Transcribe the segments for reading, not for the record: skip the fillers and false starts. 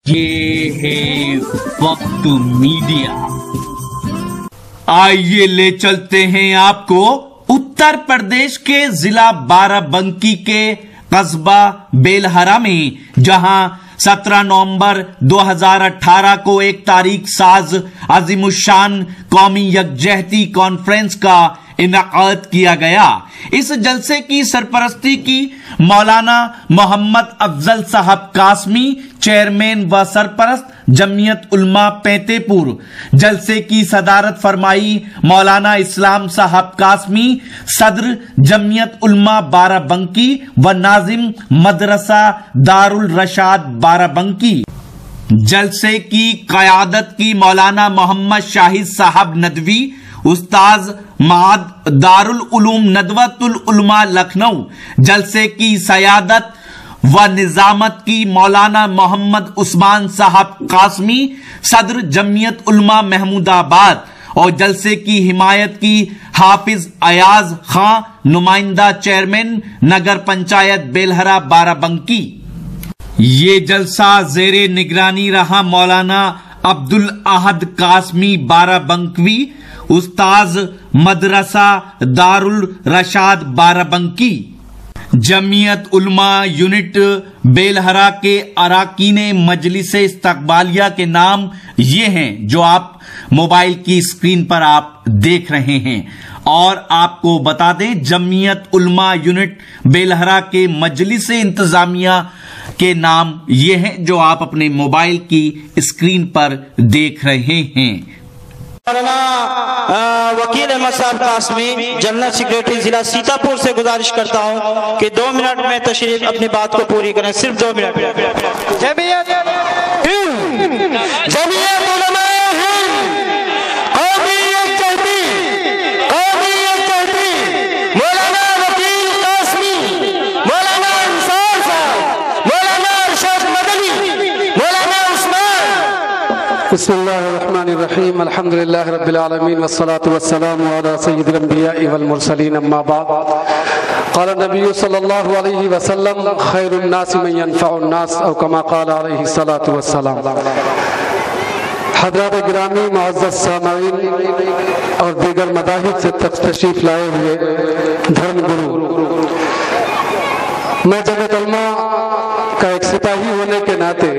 ये है वक्त मीडिया। आइए ले चलते हैं आपको उत्तर प्रदेश के जिला बाराबंकी के कस्बा बेलहरा में, जहां 17 नवंबर 2018 को एक तारीख साज अजीमुशान कौमी यकजहती कॉन्फ्रेंस का इनाकाद किया गया। इस जलसे की सरपरस्ती की मौलाना मोहम्मद अफजल साहब कासमी, चेयरमैन व सरपरस्त जमीयत उलमा पैंतेपुर। जलसे की सदारत फरमाई मौलाना इस्लाम साहब कासमी, सदर जमीयत उलमा बाराबंकी व नाजिम मदरसा दारुल रशाद बाराबंकी। जलसे की कयादत की मौलाना मोहम्मद शाहिद साहब नदवी, उस्ताज माद दारुल उलूम नदवतुल उलमा लखनऊ। जलसे की सयादत व निजामत की मौलाना मोहम्मद उस्मान साहब कासमी, सदर जमीयत उलमा महमूदाबाद। और जलसे की हिमायत की हाफिज अयाज खां, नुमाइंदा चेयरमैन नगर पंचायत बेलहरा बाराबंकी। ये जलसा जेरे निगरानी रहा मौलाना अब्दुल अहद कासमी बाराबंकवी, उस्ताज मदरसा दारुल रशाद बाराबंकी। जमीयत उलमा यूनिट बेलहरा के अराकीने मजलिस इस्तकबालिया के नाम ये हैं जो आप मोबाइल की स्क्रीन पर आप देख रहे हैं। और आपको बता दें, जमीयत उलमा यूनिट बेलहरा के मजलिस इंतजामिया के नाम ये हैं जो आप अपने मोबाइल की स्क्रीन पर देख रहे हैं। वकील अहमद साहब कासमी, जनरल सेक्रेटरी जिला सीतापुर से गुजारिश करता हूं कि 2 मिनट में तशरीफ अपनी बात को पूरी करें, सिर्फ 2 मिनट। जमीयत उलमा मौलाना वकील कासमी, मौलाना अंसार साहब, मौलाना अरशद मदनी, मौलाना उस्मान। बिस्मिल्लाहिर्रहमानिर्रहीम, अल्हम्दुलिल्लाहि रब्बिल आलमीन वस्सलातु वस्सलामु अला सय्यिदिल अंबिया'i वल मुरसलीन, अम्मा बाद। क़ाल नबी सल्लल्लाहु अलैहि वसल्लम खैरुन नास मन यनफ़उन नास, औ कमा क़ाल अलैहि सलातु वस्सलाम। हज़रात गिरामी मुअज़्ज़ज़ सामईन और दीगर मदाहिब से तशरीफ लाए हुए धर्मगुरु, मैं जमीयत उलमा का एक सिपाही होने के नाते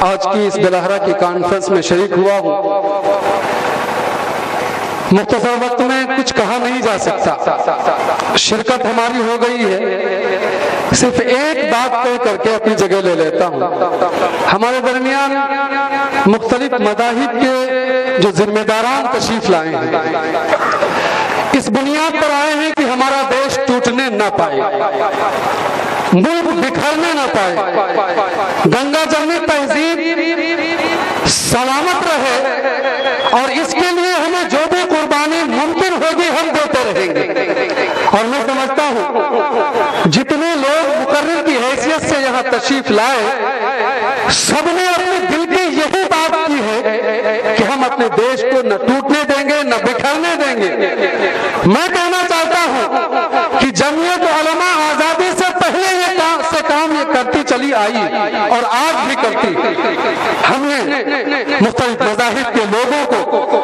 आज की इस बेलहरा की कॉन्फ्रेंस में शरीक हुआ हूँ। मुख्तसर वक्त में कुछ कहा नहीं जा सकता, शिरकत हमारी हो गई है। सिर्फ एक बात कह करके अपनी जगह ले लेता हूँ। हमारे दरमियान मुख्तलिफ मदाहिब के जो जिम्मेदारान तशरीफ लाए हैं, इस बुनियाद पर आए हैं कि हमारा देश टूटने न पाए, मुल्क बिखरने न पाए, गंगा जमनी तहजीब सलामत रहे, और इसके लिए हमें जो भी कुर्बानी मुमकिन होगी हम देते रहेंगे। और मैं समझता हूँ जितने लोग मुकर्रर की हैसियत से यहाँ तशरीफ लाए, सबने अपने दिल की यही बात की है कि हम अपने देश को न टूटने देंगे न बिखरने देंगे। मैं कहना चाहता हूँ कि जमीयत उलमा आजादी से पहले काम ये करती चली आई और आज भी करती। हमने मुख्तलिफ मज़ाहिब के लोगों को,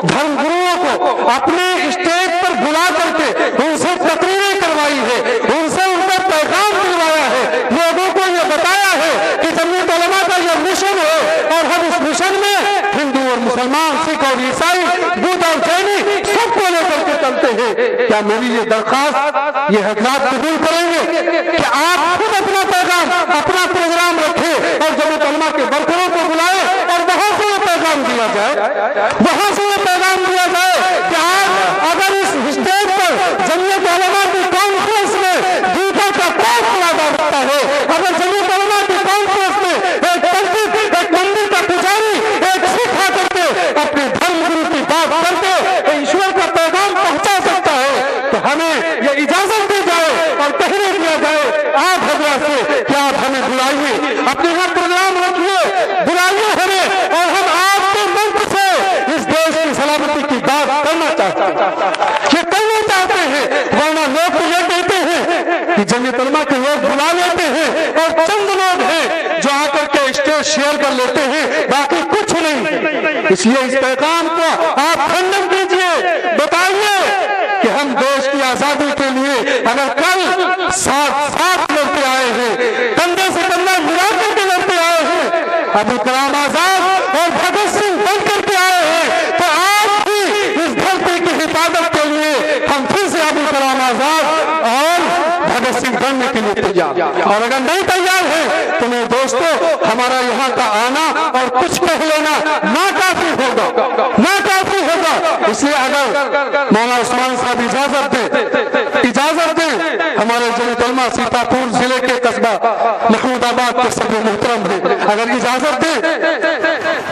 धर्मगुरुओं को अपने स्टेज पर बुला करके उनसे तकरीरें करवाई है, उनसे उनका पैगाम दिलवाया है, लोगों को ये बताया है कि जमीयत उलमा का ये मिशन है और हम इस मिशन में हिंदू और मुसलमान, सिख और ईसाई, बुद्ध और जैनी सबको लेकर के चलते हैं। क्या मेरी ये दरखास्त ये हजरात कबूल करेंगे कि आप खुद अपना पैगाम, अपना प्रोग्राम रखें और जमीयत उलमा के वर्करों को बुलाए और वहां से ये पैगाम दिया जाए, वहां से ये पैगाम दिया जाए कि आज अगर इस स्टेज पर जमीयत उलमा की कॉन्फ्रेंस में जूता का पैर पड़ा जा सकता है, अगर जमीयत उलमा की कॉन्फ्रेंस में एक तंजीब, एक मंदिर का पुजारी, एक सिख आकर के अपने धर्मगुरु की बात करके ईश्वर का पैगाम पहुंचा सकता है, तो हमें ये इजाजत दी जाए और कहने दिया जाए आप हजरात से क्या आप हमें बुलाइए, अपने यहाँ प्रोग्राम रखिए, बुलाइए हमें, और हम आपके मंच से इस देश कर लेते हैं, बाकी कुछ नहीं। इसलिए इस पैगाम को आप खंडन कीजिए, बताइए कि हम देश की आजादी के लिए अगर कल साथ लड़ते आए हैं, कंधे से कंधा मिला करके लड़ते आए हैं, अब्दुल कलाम आजाद और भगत सिंह बन करके आए हैं, तो आज भी इस धरती की हिफाजत के लिए हम फिर से अब्दुल कलाम आजाद और भगत सिंह बनने के लिए तैयार। और अगर नहीं तैयार है तो मेरे दोस्तों, हमारा यहाँ का आना और कुछ कह लेना नाकाफी होगा, नाकाफी होगा। इसलिए अगर मौलाना उस्मान साहब इजाजत दें, हमारे जमीयत उलमा सीतापुर जिले के कस्बा महमूदाबाद के सभी मुहतरम हैं, अगर इजाजत दें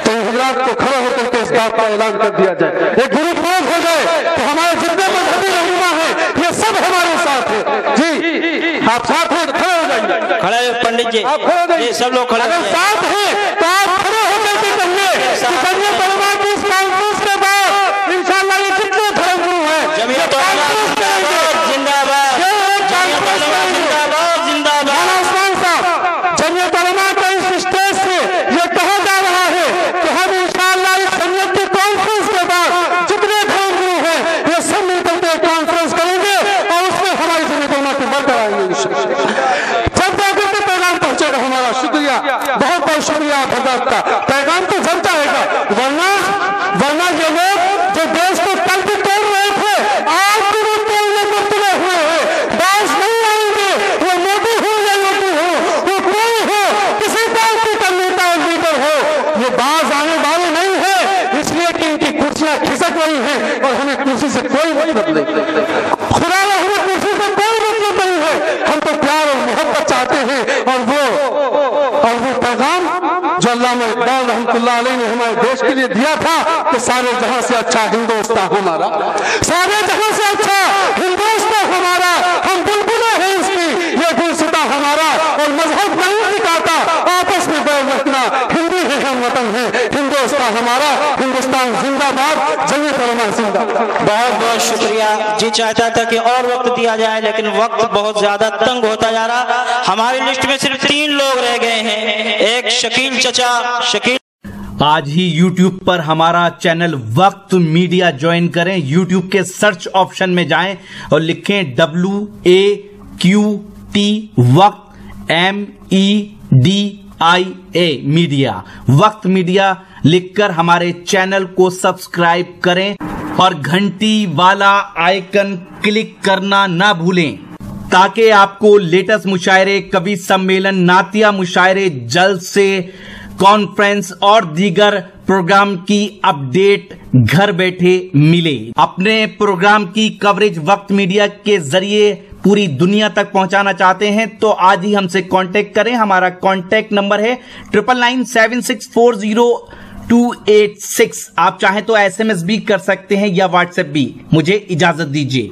तो हजरात को खड़ा होकर के इस बात का ऐलान कर दिया जाए, एक गुरुपुरब हो जाए तो हमारे जितने मजहबी रहनुमा है ये सब हमारे साथ है। जी आप साथ हैं तो खड़े हो जाइए, खड़े पंडित जी, आप खड़े हो जाइए, सब लोग खड़े अगर साथ हैं तो आप खड़े होकर के कहिए जमीयत उलमा की इस कॉन्फ्रेंस के बाद इंशाअल्लाह ये जितने धर्मगुरु हैं जमीयत उलमा जिंदाबाद, जिंदाबाद, जिंदाबाद। मौलाना उस्मान साहब, जमीयत उलमा का इस स्टेज से ये कहा जा रहा है कि हम इंशाअल्लाह इस जमीयत की कॉन्फ्रेंस के बाद जितने धर्मगुरु हैं ये सब मिलकर के कॉन्फ्रेंस करेंगे और उसमें हमारी जमीयत उलमा की बढ़ कराएंगे। जब जाकर के पैगाम पहुंचेगा हमारा शुक्रिया, बहुत बहुत शुक्रिया आप हजरत का। पैगाम तो जब जाएगा, वरना ये लोग जो देश को कल भी तोड़ रहे थे आज भी वो तोड़ने को तुले हुए हैं, बाज नहीं आएंगे। वो मोदी हो या योगी हो, वो कोई हो, किसी पार्टी का नेता और लीडर हो, ये बाज आने वाले नहीं है, इसलिए कि इनकी कुर्सियां खिसक रही हैं और हमें कुर्सी से कोई मतलब नहीं, खुदा ने हमें कुर्सी से कोई मतलब नहीं है। हम तो प्यार और मोहब्बत चाहते हैं और वो पैगाम जो अल्लामा इकबाल रहमतुल्लाह अलैह ने हमारे देश के लिए दिया था कि सारे जहां से अच्छा हिंदुस्तान हमारा, सारे जहां से अच्छा हिंदुस्तान हमारा, हम बुलबुले हैं इसकी, ये गुलसिता हमारा और मजहब नहीं दिखाता, आपस में बैर रखना, हिंदू है, हम वतन है, हिंदुस्तान हमारा, हिंदुस्तान जिंदाबाद, जमीयत उलमा जिंदाबाद। बहुत बहुत शुक्रिया जी। चाहता था कि और वक्त दिया जाए लेकिन वक्त बहुत ज्यादा तंग होता जा रहा। हमारी लिस्ट में सिर्फ 3 लोग रह गए हैं, एक शकील चचा, शकील। आज ही YouTube पर हमारा चैनल वक्त मीडिया ज्वाइन करें, YouTube के सर्च ऑप्शन में जाएं और लिखें WAQT वक्त MEDIA मीडिया, वक्त मीडिया लिखकर हमारे चैनल को सब्सक्राइब करें और घंटी वाला आइकन क्लिक करना ना भूलें ताकि आपको लेटेस्ट मुशायरे, कवि सम्मेलन, नातिया मुशायरे, जलसे, कॉन्फ्रेंस और दीगर प्रोग्राम की अपडेट घर बैठे मिले। अपने प्रोग्राम की कवरेज वक्त मीडिया के जरिए पूरी दुनिया तक पहुंचाना चाहते हैं तो आज ही हमसे कांटेक्ट करें। हमारा कांटेक्ट नंबर है 9997640286। आप चाहें तो SMS भी कर सकते हैं या WhatsApp भी। मुझे इजाजत दीजिए।